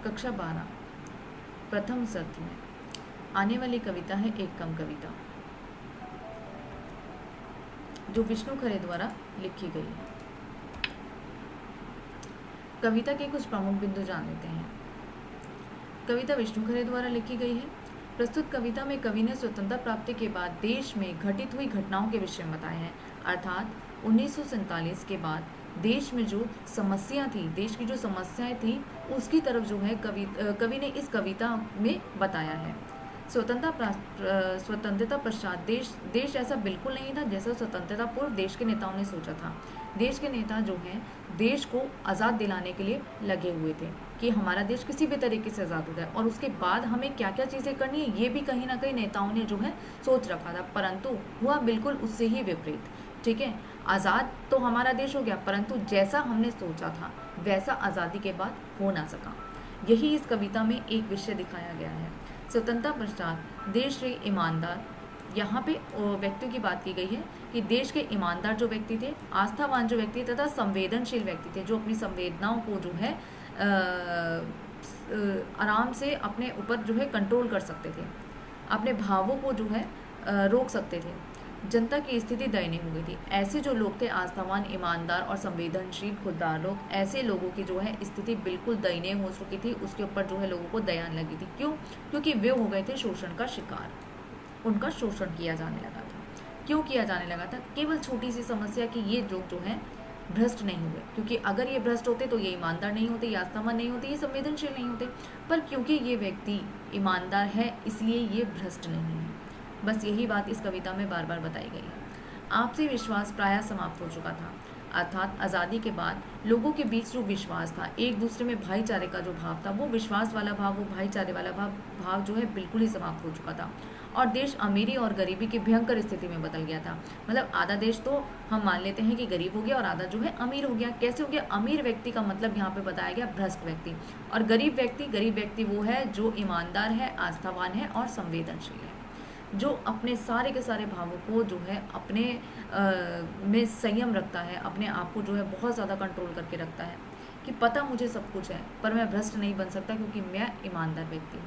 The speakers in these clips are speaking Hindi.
कक्षा 12 प्रथम सत्र में आने वाली कविता है एक कम कविता, जो विष्णु खरे द्वारा लिखी गई है। कविता के कुछ प्रमुख बिंदु जान लेते हैं। कविता विष्णु खरे द्वारा लिखी गई है। प्रस्तुत कविता में कवि ने स्वतंत्रता प्राप्ति के बाद देश में घटित हुई घटनाओं के विषय में बताए हैं, अर्थात 1947 के बाद देश में जो समस्या थी, देश की जो समस्याएं थी, उसकी तरफ जो है कवि ने इस कविता में बताया है। स्वतंत्रता पश्चात देश ऐसा बिल्कुल नहीं था जैसा स्वतंत्रता पूर्व देश के नेताओं ने सोचा था। देश के नेता जो हैं देश को आज़ाद दिलाने के लिए लगे हुए थे कि हमारा देश किसी भी तरीके से आज़ाद हो जाए, और उसके बाद हमें क्या क्या चीज़ें करनी है ये भी कहीं ना कहीं नेताओं ने जो है सोच रखा था, परंतु हुआ बिल्कुल उससे ही विपरीत। ठीक है, आज़ाद तो हमारा देश हो गया, परंतु जैसा हमने सोचा था वैसा आज़ादी के बाद हो ना सका। यही इस कविता में एक विषय दिखाया गया है। स्वतंत्रता पश्चात देश के ईमानदार, यहाँ पे व्यक्तियों की बात की गई है कि देश के ईमानदार जो व्यक्ति थे, आस्थावान जो व्यक्ति तथा संवेदनशील व्यक्ति थे, जो अपनी संवेदनाओं को जो है आराम से अपने ऊपर जो है कंट्रोल कर सकते थे, अपने भावों को जो है रोक सकते थे। जनता की स्थिति दयनीय हो गई थी। ऐसे जो लोग थे, आस्थावान, ईमानदार और संवेदनशील खुददार लोग, ऐसे लोगों की जो है स्थिति बिल्कुल दयनीय हो चुकी थी। उसके ऊपर जो है लोगों को दया लगी थी। क्यों? क्योंकि वे हो गए थे शोषण का शिकार, उनका शोषण किया जाने लगा था। क्यों किया जाने लगा था? केवल छोटी सी समस्या कि ये लोग जो है भ्रष्ट नहीं हुए, क्योंकि अगर ये भ्रष्ट होते तो ये ईमानदार नहीं होते, ये आस्थावान नहीं होते, ये संवेदनशील नहीं होते, पर क्योंकि ये व्यक्ति ईमानदार है इसलिए ये भ्रष्ट नहीं है। बस यही बात इस कविता में बार बार बताई गई है। आपसी विश्वास प्रायः समाप्त हो चुका था, अर्थात आज़ादी के बाद लोगों के बीच जो विश्वास था, एक दूसरे में भाईचारे का जो भाव था, वो विश्वास वाला भाव, वो भाईचारे वाला भाव जो है बिल्कुल ही समाप्त हो चुका था, और देश अमीरी और गरीबी की भयंकर स्थिति में बदल गया था। मतलब आधा देश तो हम मान लेते हैं कि गरीब हो गया और आधा जो है अमीर हो गया। कैसे हो गया? अमीर व्यक्ति का मतलब यहाँ पे बताया गया भ्रष्ट व्यक्ति, और गरीब व्यक्ति वो है जो ईमानदार है, आस्थावान है और संवेदनशील है, जो अपने सारे के सारे भावों को जो है अपने में संयम रखता है, अपने आप को जो है बहुत ज़्यादा कंट्रोल करके रखता है कि पता मुझे सब कुछ है पर मैं भ्रष्ट नहीं बन सकता क्योंकि मैं ईमानदार व्यक्ति हूँ।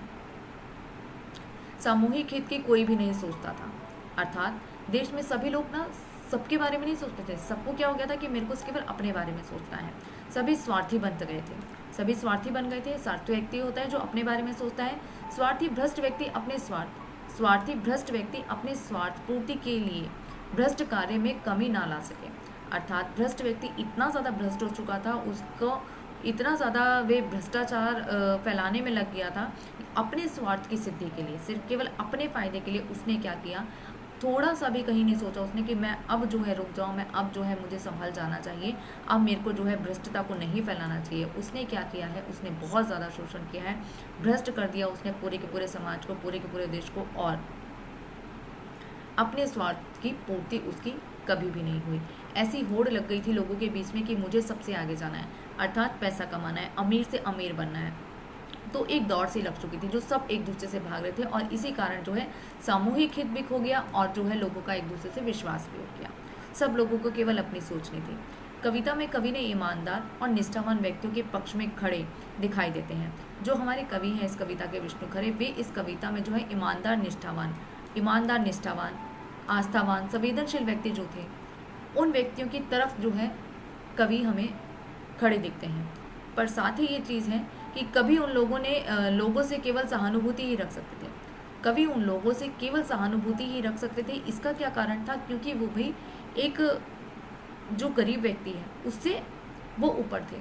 सामूहिक हित की कोई भी नहीं सोचता था, अर्थात देश में सभी लोग ना सबके बारे में नहीं सोचते थे। सबको क्या हो गया था कि मेरे को केवल अपने बारे में सोचना है। सभी स्वार्थी बन गए थे, सभी स्वार्थी बन गए थे। स्वार्थी व्यक्ति होता है जो अपने बारे में सोचता है। स्वार्थी भ्रष्ट व्यक्ति अपने स्वार्थ पूर्ति के लिए भ्रष्ट कार्य में कमी ना ला सके, अर्थात भ्रष्ट व्यक्ति इतना ज़्यादा भ्रष्ट हो चुका था, उसको इतना ज़्यादा वे भ्रष्टाचार फैलाने में लग गया था अपने स्वार्थ की सिद्धि के लिए, सिर्फ केवल अपने फ़ायदे के लिए। उसने क्या किया? थोड़ा सा भी कहीं नहीं सोचा उसने कि मैं अब जो है रुक जाऊँ, मैं अब जो है मुझे संभल जाना चाहिए, अब मेरे को जो है भ्रष्टता को नहीं फैलाना चाहिए। उसने क्या किया है? उसने बहुत ज़्यादा शोषण किया है, भ्रष्ट कर दिया उसने पूरे के पूरे समाज को, पूरे के पूरे देश को, और अपने स्वार्थ की पूर्ति उसकी कभी भी नहीं हुई। ऐसी होड़ लग गई थी लोगों के बीच में कि मुझे सबसे आगे जाना है, अर्थात पैसा कमाना है, अमीर से अमीर बनना है। तो एक दौड़ सी लग चुकी थी जो सब एक दूसरे से भाग रहे थे, और इसी कारण जो है सामूहिक हित भी खो गया और जो है लोगों का एक दूसरे से विश्वास भी हो गया। सब लोगों को केवल अपनी सोचनी थी। कविता में कवि ने ईमानदार और निष्ठावान व्यक्तियों के पक्ष में खड़े दिखाई देते हैं। जो हमारे कवि हैं इस कविता के, विष्णु खरे, वे इस कविता में जो है ईमानदार निष्ठावान, आस्थावान, संवेदनशील व्यक्ति जो थे, उन व्यक्तियों की तरफ जो है कवि हमें खड़े दिखते हैं। पर साथ ही ये चीज़ है कि कभी उन लोगों ने लोगों से केवल सहानुभूति ही रख सकते थे। कभी उन लोगों से केवल सहानुभूति ही रख सकते थे। इसका क्या कारण था? क्योंकि वो भी एक जो गरीब व्यक्ति है उससे वो ऊपर थे,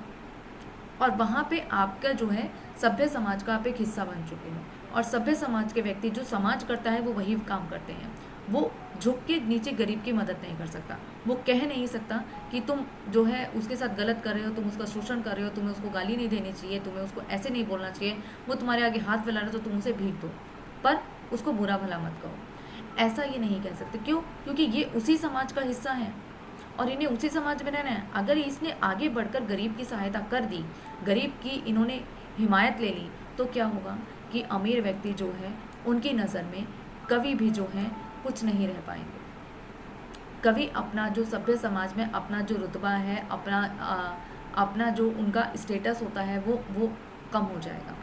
और वहाँ पे आपका जो है सभ्य समाज का आप एक हिस्सा बन चुके हैं, और सभ्य समाज के व्यक्ति जो समाज करता है वो वही काम करते हैं। वो झुक के नीचे गरीब की मदद नहीं कर सकता, वो कह नहीं सकता कि तुम जो है उसके साथ गलत कर रहे हो, तुम उसका शोषण कर रहे हो, तुम्हें उसको गाली नहीं देनी चाहिए, तुम्हें उसको ऐसे नहीं बोलना चाहिए, वो तुम्हारे आगे हाथ फैला रहे तो तुम उसे भीख दो, पर उसको बुरा भला मत कहो। ऐसा ये नहीं कह सकते। क्यों? क्योंकि ये उसी समाज का हिस्सा है और इन्हें उसी समाज में रहना है। अगर इसने आगे बढ़कर गरीब की सहायता कर दी, गरीब की इन्होंने हिमायत ले ली, तो क्या होगा कि अमीर व्यक्ति जो है उनकी नज़र में कवि भी जो है कुछ नहीं रह पाएंगे। कवि अपना जो सभ्य समाज में अपना जो रुतबा है, अपना जो उनका स्टेटस होता है वो कम हो जाएगा।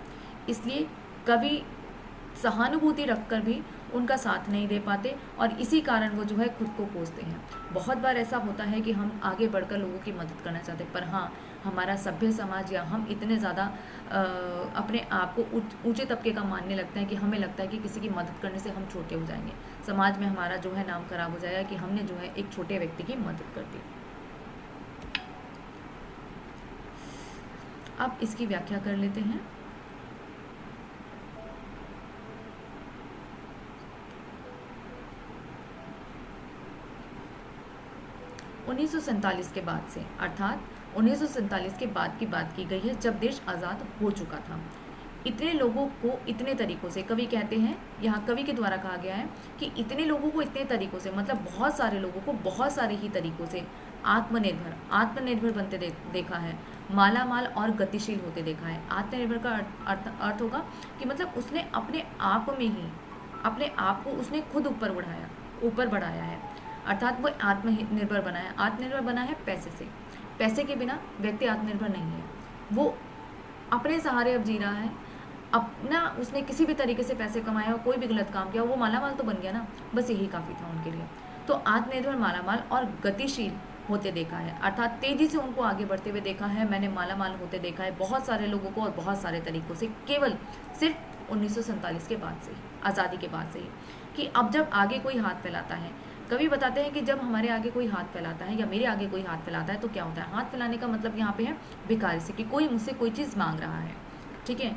इसलिए कवि सहानुभूति रखकर भी उनका साथ नहीं दे पाते और इसी कारण वो जो है खुद को कोसते हैं। बहुत बार ऐसा होता है कि हम आगे बढ़कर लोगों की मदद करना चाहते हैं, पर हाँ, हमारा सभ्य समाज या हम इतने ज़्यादा अपने आप को ऊंचे तबके का मानने लगते हैं कि हमें लगता है कि किसी की मदद करने से हम छोटे हो जाएंगे, समाज में हमारा जो है नाम खराब हो जाएगा कि हमने जो है एक छोटे व्यक्ति की मदद कर दी। अब इसकी व्याख्या कर लेते हैं। उन्नीस के बाद से, अर्थात 1947 के बाद की बात की गई है, जब देश आज़ाद हो चुका था। इतने लोगों को इतने तरीकों से, कवि कहते हैं, यहाँ कवि के द्वारा कहा गया है कि इतने लोगों को इतने तरीकों से, मतलब बहुत सारे लोगों को बहुत सारे ही तरीकों से आत्मनिर्भर बनते देखा है, माला माल और गतिशील होते देखा है। आत्मनिर्भर का अर्थ होगा कि मतलब उसने अपने आप में ही अपने आप को उसने खुद ऊपर बढ़ाया है, अर्थात वो आत्मनिर्भर बना है पैसे से। पैसे के बिना व्यक्ति आत्मनिर्भर नहीं है, वो अपने सहारे अब जी रहा है, अपना उसने किसी भी तरीके से पैसे कमाए और कोई भी गलत काम किया, वो मालामाल तो बन गया ना, बस यही काफ़ी था उनके लिए। तो आत्मनिर्भर, मालामाल और गतिशील होते देखा है, अर्थात तेज़ी से उनको आगे बढ़ते हुए देखा है, मैंने मालामाल होते देखा है बहुत सारे लोगों को और बहुत सारे तरीक़ों से, केवल सिर्फ 1947 के बाद से ही, आज़ादी के बाद से ही। कि अब जब आगे कोई हाथ फैलाता है, कवि बताते हैं कि जब हमारे आगे कोई हाथ फैलाता है या मेरे आगे कोई हाथ फैलाता है तो क्या होता है। हाथ फैलाने का मतलब यहाँ पे है भिखारी से, कि कोई मुझसे कोई चीज़ मांग रहा है, ठीक है,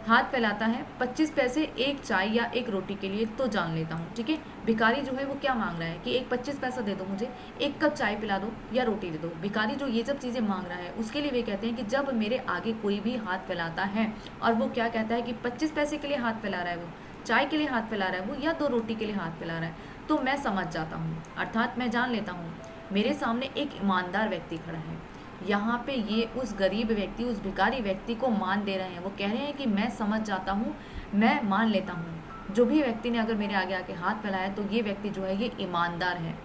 हाथ फैलाता है 25 पैसे एक चाय या एक रोटी के लिए, तो जान लेता हूँ, ठीक है। भिखारी जो है वो क्या मांग रहा है कि एक 25 पैसा दे दो मुझे, एक कप चाय पिला दो या रोटी दे दो। भिखारी जो ये सब चीज़ें मांग रहा है, उसके लिए वे कहते हैं कि जब मेरे आगे कोई भी हाथ फैलाता है और वो क्या कहता है कि 25 पैसे के लिए हाथ फैला रहा है, वो चाय के लिए हाथ फैला रहा है, वो या 2 रोटी के लिए हाथ फैला रहा है, तो मैं समझ जाता हूँ, अर्थात मैं जान लेता हूँ मेरे सामने एक ईमानदार व्यक्ति खड़ा है। यहाँ पे ये उस गरीब व्यक्ति, उस भिखारी व्यक्ति को मान दे रहे हैं। वो कह रहे हैं कि मैं समझ जाता हूँ, मैं मान लेता हूँ, जो भी व्यक्ति ने अगर मेरे आगे आके हाथ फैलाया है तो ये व्यक्ति जो है ये ईमानदार है।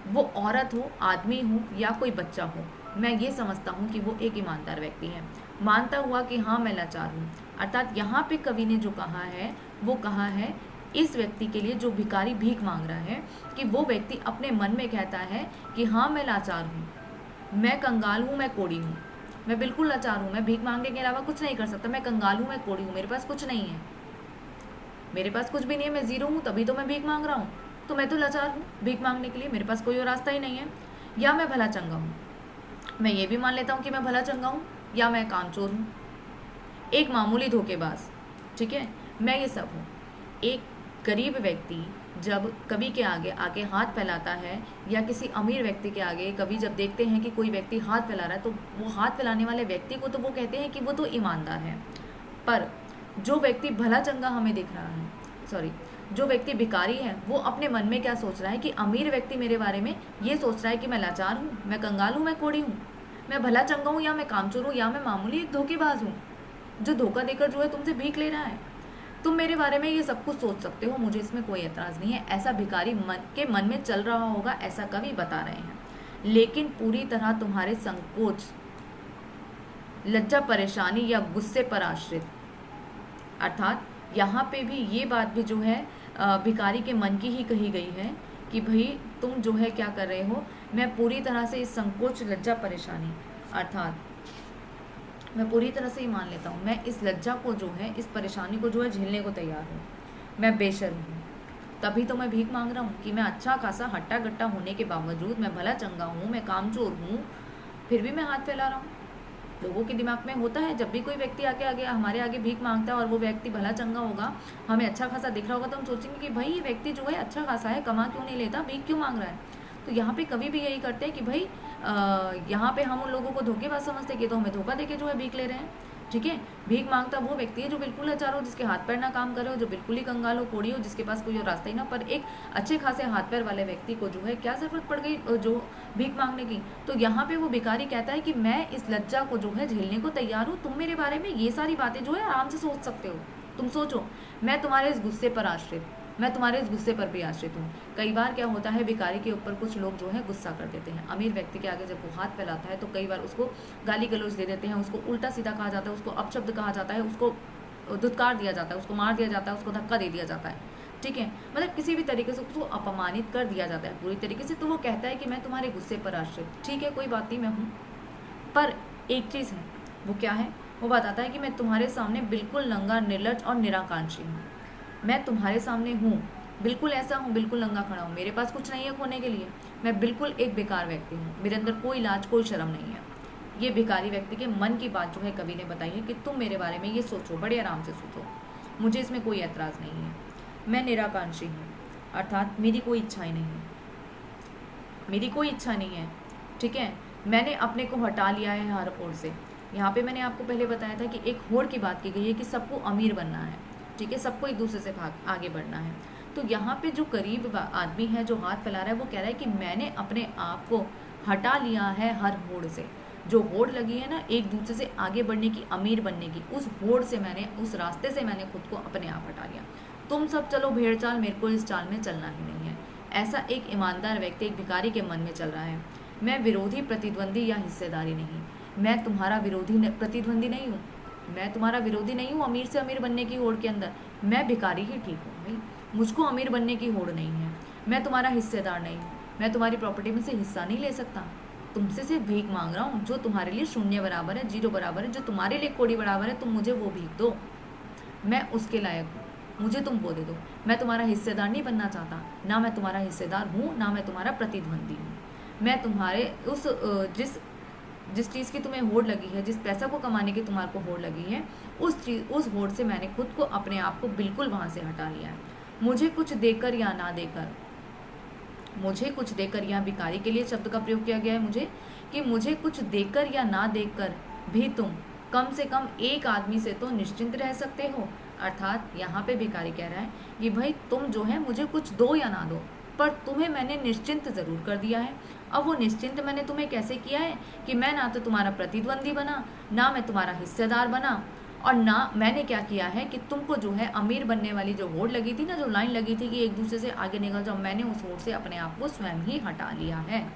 वो औरत हो, आदमी हो या कोई बच्चा हो, मैं ये समझता हूँ कि वो एक ईमानदार व्यक्ति है। मानता हुआ कि हाँ मैं लाचार हूँ, अर्थात यहाँ पे कवि ने जो कहा है वो कहा है इस व्यक्ति के लिए जो भिखारी भीख मांग रहा है, कि वो व्यक्ति अपने मन में कहता है कि हाँ मैं लाचार हूँ, मैं कंगाल हूँ, मैं कोढ़ी हूँ, मैं बिल्कुल लाचार हूँ, मैं भीख मांगने के अलावा कुछ नहीं कर सकता, मैं कंगाल हूँ, मैं कोढ़ी हूँ, मेरे पास कुछ नहीं है, मेरे पास कुछ भी नहीं है, मैं ज़ीरो हूँ, तभी तो मैं भीख मांग रहा हूँ, तो मैं तो लाचार हूँ भीख मांगने के लिए, मेरे पास कोई और रास्ता ही नहीं है। या मैं भला चंगा हूँ, मैं ये भी मान लेता हूँ कि मैं भला चंगा हूँ, या मैं कामचोर हूँ, एक मामूली धोखेबाज, ठीक है, मैं ये सब हूँ। एक गरीब व्यक्ति जब कवि के आगे आके हाथ फैलाता है या किसी अमीर व्यक्ति के आगे, कवि जब देखते हैं कि कोई व्यक्ति हाथ फैला रहा है तो वो हाथ फैलाने वाले व्यक्ति को तो वो कहते हैं कि वो तो ईमानदार है। पर जो व्यक्ति भला चंगा हमें दिख रहा है, जो व्यक्ति भिखारी है, वो अपने मन में क्या सोच रहा है कि अमीर व्यक्ति मेरे बारे में ये सोच रहा है कि मैं लाचार हूँ, मैं कंगाल हूँ, मैं कोढ़ी हूँ, मैं भला चंगा हूँ, या मैं कामचोर हूँ, या मैं मामूली एक धोखेबाज हूँ जो धोखा देकर जो है तुमसे भीख ले रहा है। तुम मेरे बारे में ये सब कुछ सोच सकते हो, मुझे इसमें कोई एतराज़ नहीं है, ऐसा भिखारी के मन में चल रहा होगा, ऐसा कवि बता रहे हैं। लेकिन पूरी तरह तुम्हारे संकोच, लज्जा, परेशानी या गुस्से पर आश्रित, अर्थात यहाँ पे भी ये बात भी जो है भिखारी के मन की ही कही गई है कि भाई तुम जो है क्या कर रहे हो, मैं पूरी तरह से इस संकोच, लज्जा, परेशानी, अर्थात मैं पूरी तरह से ही मान लेता हूँ, मैं इस लज्जा को जो है, इस परेशानी को जो है झेलने को तैयार हूँ, मैं बेशर्म हूँ, तभी तो मैं भीख मांग रहा हूँ कि मैं अच्छा खासा हट्टा गट्टा होने के बावजूद, मैं भला चंगा हूँ, मैं कामचोर हूँ, फिर भी मैं हाथ फैला रहा हूँ। लोगों के दिमाग में होता है, जब भी कोई व्यक्ति आगे हमारे आगे भीख मांगता है और वो व्यक्ति भला चंगा होगा, हमें अच्छा खासा दिख रहा होगा, तो हम सोचेंगे कि भाई ये व्यक्ति जो है अच्छा खासा है, कमा क्यों नहीं लेता, भीख क्यों मांग रहा है। तो यहाँ पे कभी भी यही करते हैं कि भाई यहाँ पे हम उन लोगों को धोखेबाज समझते हैं कि तो हमें धोखा देके जो है भीख ले रहे हैं, ठीक है। भीख मांगता वो व्यक्ति है जो बिल्कुल लाचार हो, जिसके हाथ पैर ना काम करे हो, जो बिल्कुल ही कंगाल हो, कोढ़ी हो, जिसके पास कोई और रास्ता ही ना। पर एक अच्छे खासे हाथ पैर वाले व्यक्ति को जो है क्या ज़रूरत पड़ गई जो भीख मांगने की। तो यहाँ पे वो भिखारी कहता है कि मैं इस लज्जा को जो है झेलने को तैयार हूँ, तुम मेरे बारे में ये सारी बातें जो है आराम से सोच सकते हो, तुम सोचो, मैं तुम्हारे इस गुस्से पर आश्रित, मैं तुम्हारे इस गुस्से पर भी आश्रित हूँ। कई बार क्या होता है, भिखारी के ऊपर कुछ लोग जो है गुस्सा कर देते हैं। अमीर व्यक्ति के आगे जब वो हाथ फैलाता है तो कई बार उसको गाली गलौज दे देते हैं, उसको उल्टा सीधा कहा जाता है, उसको अपशब्द कहा जाता है, उसको धुतकार दिया जाता है, उसको मार दिया जाता है, उसको धक्का दे दिया जाता है। ठीक है, मतलब किसी भी तरीके से उसको अपमानित कर दिया जाता है पूरी तरीके से। तो वो कहता है कि मैं तुम्हारे गुस्से पर आश्रित, ठीक है कोई बात नहीं, मैं हूँ। पर एक चीज़ है, वो क्या है, वो बताता है कि मैं तुम्हारे सामने बिल्कुल नंगा, निर्लज्ज और निराकांक्षी हूँ। मैं तुम्हारे सामने हूँ, बिल्कुल ऐसा हूँ, बिल्कुल नंगा खड़ा हूँ, मेरे पास कुछ नहीं है खोने के लिए, मैं बिल्कुल एक बेकार व्यक्ति हूँ, मेरे अंदर कोई लाज कोई शर्म नहीं है। ये भिखारी व्यक्ति के मन की बात जो है कवि ने बताई है कि तुम मेरे बारे में ये सोचो, बड़े आराम से सोचो, मुझे इसमें कोई ऐतराज़ नहीं है। मैं निराकांक्षी हूँ, अर्थात मेरी कोई इच्छाएं नहीं है, मेरी कोई इच्छा नहीं है। ठीक है, मैंने अपने को हटा लिया है हर ओर से। यहाँ पे मैंने आपको पहले बताया था कि एक होड़ की बात की गई है कि सबको अमीर बनना है। ठीक है, सबको एक दूसरे से आगे बढ़ना है। तो यहाँ पे जो करीब आदमी है जो हाथ फैला रहा है, वो कह रहा है कि मैंने अपने आप को हटा लिया है हर होड़ से। जो होड़ लगी है ना एक दूसरे से आगे बढ़ने की, अमीर बनने की, उस होड़ से मैंने, उस रास्ते से मैंने खुद को अपने आप हटा लिया। तुम सब चलो भेड़ चाल, मेरे को इस चाल में चलना ही नहीं है। ऐसा एक ईमानदार व्यक्ति एक भिखारी के मन में चल रहा है। मैं विरोधी, प्रतिद्वंदी या हिस्सेदारी नहीं, मैं तुम्हारा विरोधी प्रतिद्वंदी नहीं हूँ, मैं तुम्हारा विरोधी नहीं हूँ अमीर से अमीर बनने की होड़ के अंदर। मैं भिखारी ही ठीक हूँ भाई, मुझको अमीर बनने की होड़ नहीं है। मैं तुम्हारा हिस्सेदार नहीं हूँ, मैं तुम्हारी प्रॉपर्टी में से हिस्सा नहीं ले सकता। तुमसे सिर्फ भीख मांग रहा हूँ, जो तुम्हारे लिए शून्य बराबर है, जीरो बराबर है, जो तुम्हारे लिए कोड़ी बराबर है, तुम मुझे वो भीख दो, मैं उसके लायक हूँ, मुझे तुम वो दे दो। मैं तुम्हारा हिस्सेदार नहीं बनना चाहता, ना मैं तुम्हारा हिस्सेदार हूँ, ना मैं तुम्हारा प्रतिद्वंदी हूँ। मैं तुम्हारे उस जिस चीज़ की तुम्हें होड़ लगी है, जिस पैसा को कमाने की तुम्हारे को होड़ लगी है, उस होड़ से मैंने खुद को, अपने आप को बिल्कुल वहाँ से हटा लिया है। मुझे कुछ देकर या ना देकर, मुझे कुछ देकर, यहाँ भिखारी के लिए शब्द का प्रयोग किया गया है मुझे, कि मुझे कुछ देकर या ना देकर भी तुम कम से कम एक आदमी से तो निश्चिंत रह सकते हो। अर्थात यहाँ पे भिखारी कह रहा है कि भाई तुम जो है मुझे कुछ दो या ना दो, पर तुम्हें मैंने निश्चिंत ज़रूर कर दिया है। अब वो निश्चिंत मैंने तुम्हें कैसे किया है कि मैं ना तो तुम्हारा प्रतिद्वंदी बना, ना मैं तुम्हारा हिस्सेदार बना, और ना मैंने क्या किया है कि तुमको जो है अमीर बनने वाली जो होड़ लगी थी ना, जो लाइन लगी थी कि एक दूसरे से आगे निकल जाओ, मैंने उस होड़ से अपने आप को स्वयं ही हटा लिया है।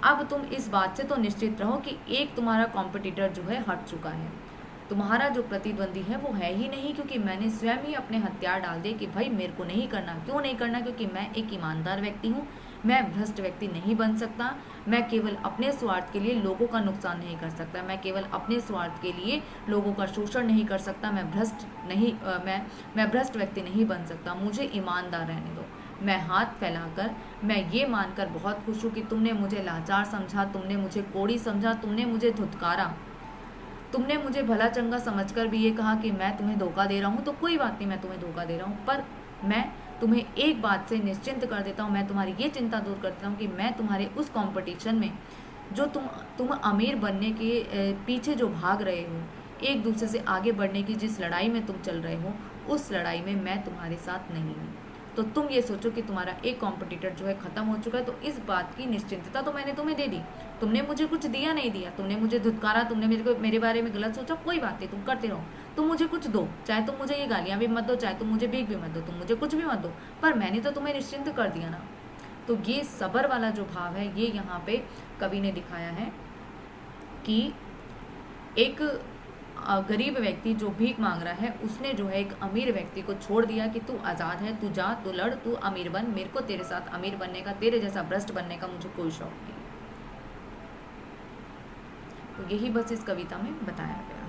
अब तुम इस बात से तो निश्चित रहो कि एक तुम्हारा कॉम्पिटिटर जो है हट चुका है, तुम्हारा जो प्रतिद्वंदी है वो है ही नहीं, क्योंकि मैंने स्वयं ही अपने हथियार डाल दिए कि भाई मेरे को नहीं करना। क्यों नहीं करना? क्योंकि मैं एक ईमानदार व्यक्ति हूँ, मैं भ्रष्ट व्यक्ति नहीं बन सकता। मैं केवल अपने स्वार्थ के लिए लोगों का नुकसान नहीं कर सकता, मैं केवल अपने स्वार्थ के लिए लोगों का शोषण नहीं कर सकता, मैं भ्रष्ट व्यक्ति नहीं बन सकता। मुझे ईमानदार रहने दो। मैं हाथ फैलाकर, मैं ये मानकर बहुत खुश हूँ कि तुमने मुझे लाचार समझा, तुमने मुझे कोड़ी समझा, तुमने मुझे धुतकारा, तुमने मुझे भला चंगा समझकर भी ये कहा कि मैं तुम्हें धोखा दे रहा हूँ, तो कोई बात नहीं, मैं तुम्हें धोखा दे रहा हूँ, पर मैं तुम्हें एक बात से निश्चिंत कर देता हूँ, मैं तुम्हारी ये चिंता दूर कर देता हूँ कि मैं तुम्हारे उस कंपटीशन में जो तुम अमीर बनने के पीछे जो भाग रहे हो, एक दूसरे से आगे बढ़ने की जिस लड़ाई में तुम चल रहे हो, उस लड़ाई में मैं तुम्हारे साथ नहीं हूँ। तो तुम ये सोचो कि तुम्हारा एक कॉम्पिटिटर जो है ख़त्म हो चुका है, तो इस बात की निश्चिंतता तो मैंने तुम्हें दे दी। तुमने मुझे कुछ दिया नहीं दिया, तुमने मुझे धुतकारा, तुमने मेरे बारे में गलत सोचा, कोई बात नहीं, तुम करते रहो, तुम मुझे कुछ दो, चाहे तुम मुझे ये गालियाँ भी मत दो, चाहे तुम मुझे भीख भी मत दो, तुम मुझे कुछ भी मत दो, पर मैंने तो तुम्हें निश्चिंत कर दिया ना। तो ये सबर वाला जो भाव है, ये यहाँ पे कवि ने दिखाया है कि एक गरीब व्यक्ति जो भीख मांग रहा है, उसने जो है एक अमीर व्यक्ति को छोड़ दिया कि तू आज़ाद है, तू जा, तू लड़, तू अमीर बन, मेरे को तेरे साथ अमीर बनने का, तेरे जैसा भ्रष्ट बनने का मुझे कोई शौक नहीं। तो यही बस इस कविता में बताया गया।